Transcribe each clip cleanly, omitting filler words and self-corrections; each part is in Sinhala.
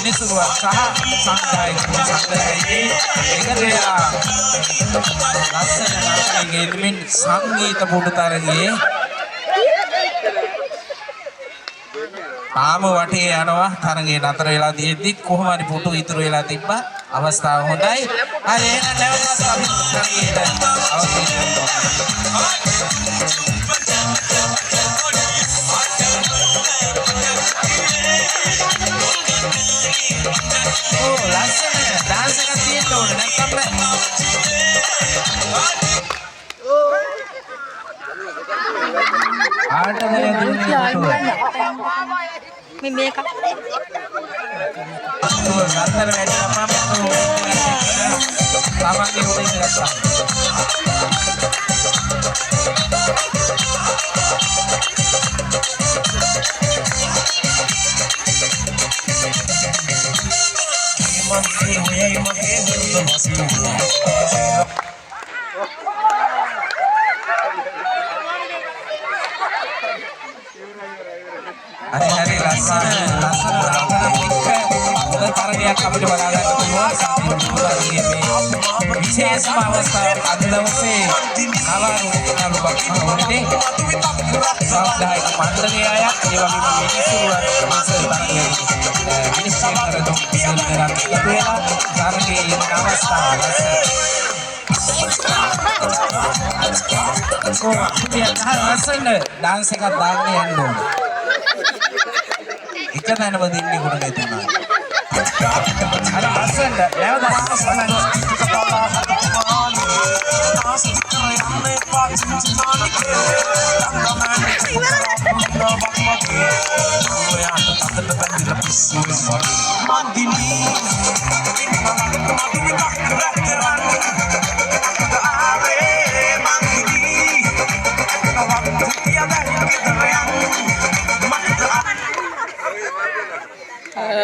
විනිසුරුවක් සහ සංගායක සංග්‍රහයේ එකතු වෙලා ලස්සන නර්තනයේ ගෙදමින් සංගීත පුඩුතරගේ ආම වටේ යනවා තරගේ නතර වෙලා තියෙද්දි කොහොම හරි පුටු ඉතුරු වෙලා තිබ්බා අවස්ථාව හොඳයි. හරි එහෙනම් නැවතත් අපි තරගයට අවසන් දෙනවා. Oh, ලස්සන ඩාන්ස් එකක් තියෙන්න ඕනේ නැත්නම් බෑ. ආටදේ මේ මේක නතර වැඩිලා මම තමන්ගේ උඩ ඉඳලා hari lස්සන තරගයක් අපිට බලා ගන්න පුළුවන් සම්පූර්ණ විශේෂම අවස්ථාවක් අද දවසේ නවරුණු බක්මහොනේ සෞදායික මණ්ඩලය අය ඒ වගේම මිනිස්සුන්වත් මිනිස්සු කරදු සෙල්ලරක් ඉතේලා තරගයේ ඉන්න අවස්ථාව අපි අහන්න ඩාන්ස් එකක් දාන්න යන්න ඕනේ. එක තැනම දෙන්නේ කොට නැතුණා. අර අසන්න නැවත අසන්න.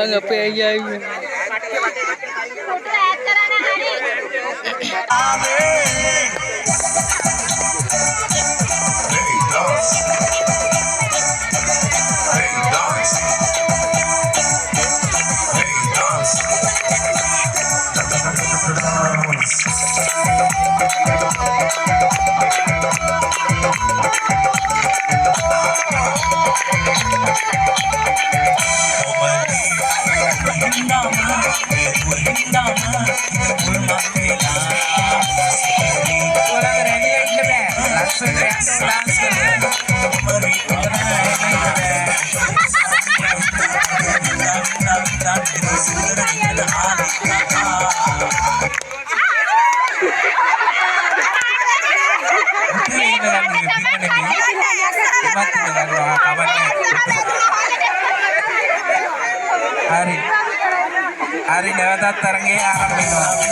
ngapain aja ini hari නැවතත් තරගයේ ආරම්භ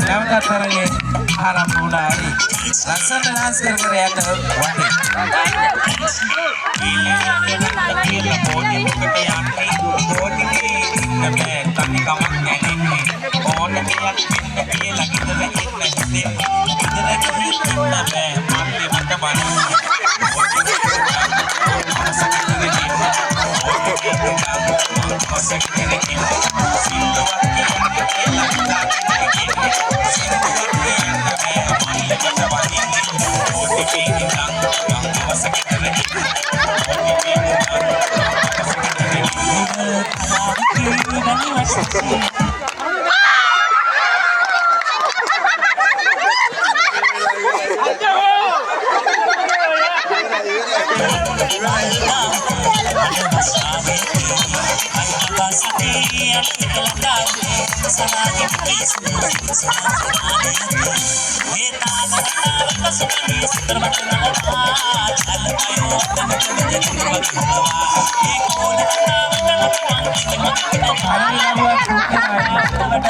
නැවතත් තරගයේ ආරම්භ වුණා. හරි ලස්සන ඩාන්ස් කර කර යන්න වටේ.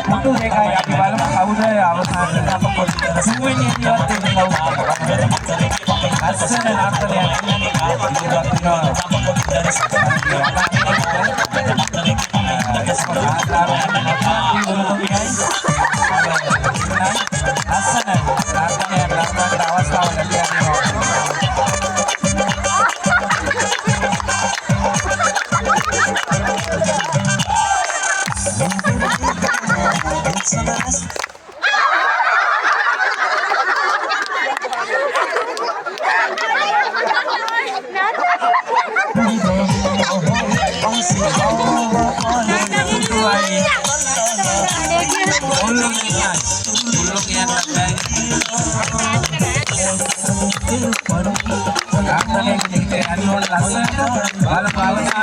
Putu देखा है अभी वाला कौन है अवसाद apa semuanya dia tinggal asal nakal ya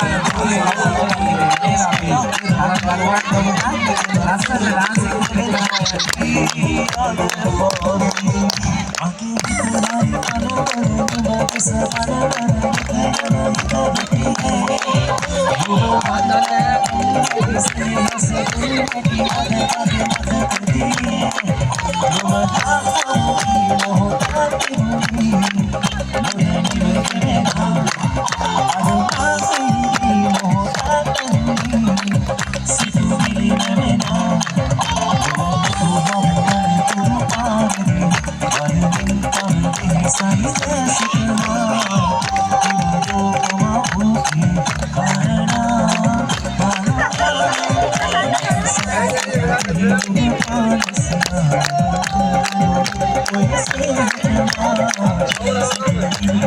ini